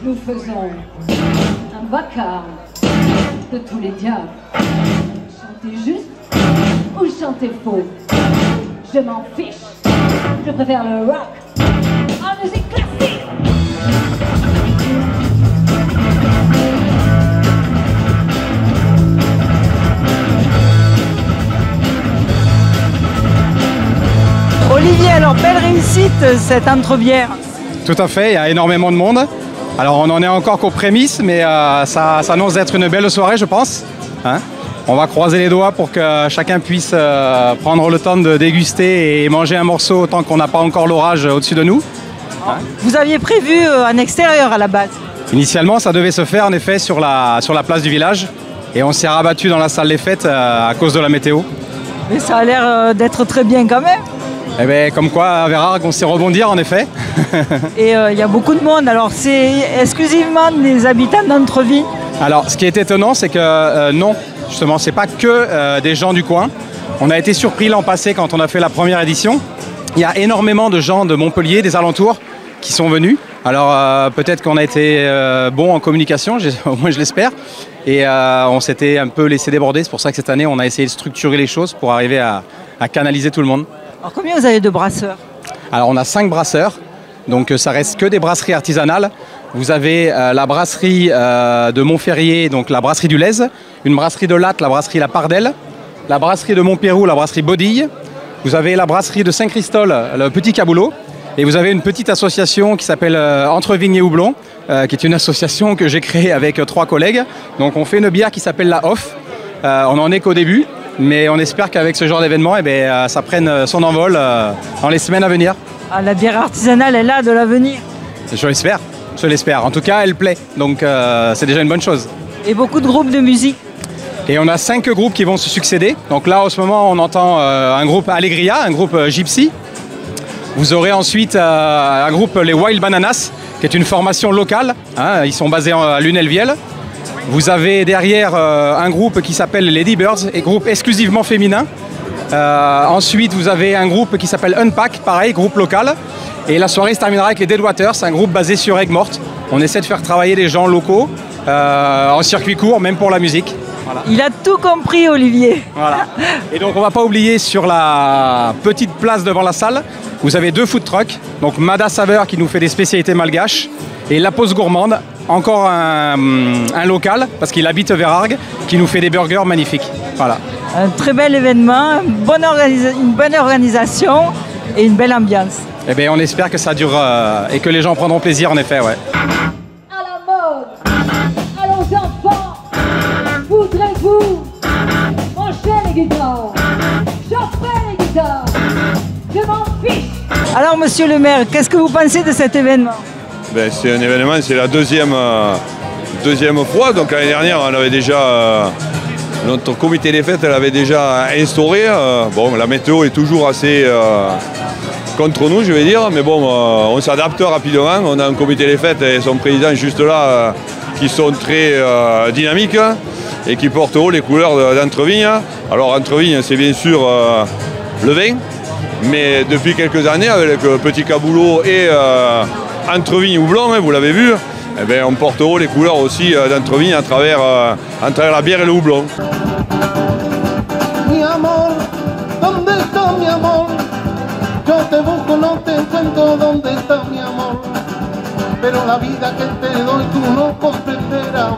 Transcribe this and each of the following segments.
Nous faisons un vacarme de tous les diables. Chantez juste ou chantez faux, je m'en fiche. Je préfère le rock en musique classique. Olivier, alors belle réussite cette entrebière. Tout à fait, il y a énormément de monde. Alors on n'en est encore qu'aux prémices, mais ça annonce d'être une belle soirée, je pense. Hein, on va croiser les doigts pour que chacun puisse prendre le temps de déguster et manger un morceau tant qu'on n'a pas encore l'orage au-dessus de nous. Hein. Vous aviez prévu un extérieur à la base? Initialement, ça devait se faire en effet sur la place du village. Et on s'est rabattu dans la salle des fêtes à cause de la météo. Mais ça a l'air d'être très bien quand même. Eh bien, comme quoi, à Vérargues, on sait rebondir en effet. Et il y a beaucoup de monde. Alors, c'est exclusivement des habitants d'Entreville? Alors, ce qui est étonnant, c'est que non, justement, c'est pas que des gens du coin. On a été surpris l'an passé quand on a fait la première édition. Il y a énormément de gens de Montpellier, des alentours, qui sont venus. Alors, peut-être qu'on a été bon en communication, au moins je l'espère. Et on s'était un peu laissé déborder. C'est pour ça que cette année, on a essayé de structurer les choses pour arriver à canaliser tout le monde. Alors, combien vous avez de brasseurs? Alors, on a 5 brasseurs. Donc, ça reste que des brasseries artisanales. Vous avez la brasserie de Montferrier, donc la brasserie du Lez, une brasserie de Latte, la brasserie La Pardelle, la brasserie de Montpérou, la brasserie Bodille. Vous avez la brasserie de Saint-Christol, le Petit Caboulot. Et vous avez une petite association qui s'appelle Entre Vignes et Houblon, qui est une association que j'ai créée avec 3 collègues. Donc, on fait une bière qui s'appelle la Off. On n'en est qu'au début. Mais on espère qu'avec ce genre d'événement, ça prenne son envol dans les semaines à venir. Ah, la bière artisanale, elle a de l'avenir. Je l'espère. En tout cas, elle plaît. Donc c'est déjà une bonne chose. Et beaucoup de groupes de musique. Et on a 5 groupes qui vont se succéder. Donc là, en ce moment, on entend un groupe Allegria, un groupe Gypsy. Vous aurez ensuite un groupe Les Wild Bananas, qui est une formation locale. Hein, ils sont basés à Lunel-Viel. Vous avez derrière un groupe qui s'appelle Lady Birds, et groupe exclusivement féminin. Ensuite, vous avez un groupe qui s'appelle Unpack, pareil, groupe local. Et la soirée se terminera avec les Dead Waters, un groupe basé sur Aigues-Mortes. On essaie de faire travailler les gens locaux en circuit court, même pour la musique. Voilà. Il a tout compris, Olivier. Voilà. Et donc, on ne va pas oublier, sur la petite place devant la salle, vous avez 2 food trucks. Donc, Mada Saveur qui nous fait des spécialités malgaches, et La Pause Gourmande, encore un local, parce qu'il habite Vérargues, qui nous fait des burgers magnifiques. Voilà. Un très bel événement, une bonne organisation et une belle ambiance. Eh bien, on espère que ça durera et que les gens prendront plaisir, en effet, ouais. À la mode, allons enfants, voudrez-vous brancher les guitares? J'en ferai les guitares, je m'en fiche. Alors, monsieur le maire, qu'est-ce que vous pensez de cet événement? Ben, c'est un événement, c'est la deuxième fois. Donc l'année dernière, on avait déjà, notre comité des fêtes l'avait déjà instauré. Bon, la météo est toujours assez contre nous, je vais dire. Mais bon, on s'adapte rapidement. On a un comité des fêtes et son président juste là, qui sont très dynamiques et qui portent haut les couleurs d'Entreville. Alors Entreville, c'est bien sûr le vin. Mais depuis quelques années, avec le Petit Caboulot et Entreville et Houblon, vous l'avez vu, eh bien, on porte haut les couleurs aussi d'Entreville à travers la bière et le houblon. Mi amor, ¿dónde está mi amor? Yo te busco, no te encuentro, ¿dónde está mi amor? Pero la vida que te doy tú no comprenderás.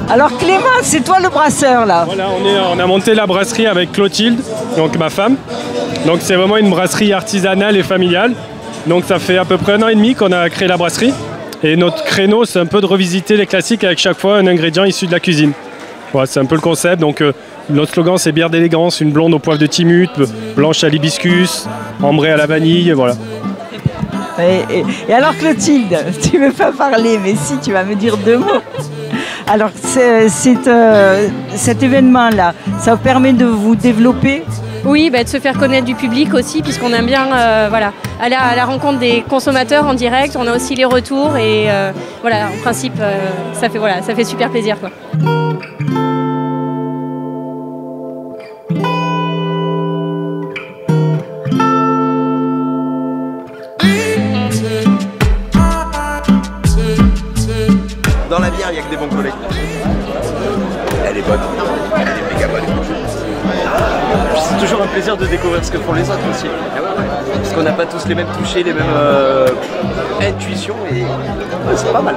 Alors Clément, c'est toi le brasseur là. Voilà, on a monté la brasserie avec Clotilde, donc ma femme. Donc c'est vraiment une brasserie artisanale et familiale. Donc ça fait à peu près 1 an et demi qu'on a créé la brasserie. Et notre créneau, c'est un peu de revisiter les classiques avec chaque fois un ingrédient issu de la cuisine. Voilà, c'est un peu le concept. Donc notre slogan, c'est bière d'élégance, une blonde au poivre de Timut, blanche à l'hibiscus, ambrée à la vanille, voilà. Et alors Clotilde, tu ne veux pas parler, mais si, tu vas me dire 2 mots. Alors cet événement-là, ça permet de vous développer? Oui, de se faire connaître du public aussi, puisqu'on aime bien aller à la rencontre des consommateurs en direct. On a aussi les retours et voilà, en principe, ça fait super plaisir, quoi. dans la bière, il n'y a que des bons collègues. Elle est bonne. Elle est méga bonne. C'est toujours un plaisir de découvrir ce que font les autres aussi. Parce qu'on n'a pas tous les mêmes touchés, les mêmes intuitions et ouais, c'est pas mal.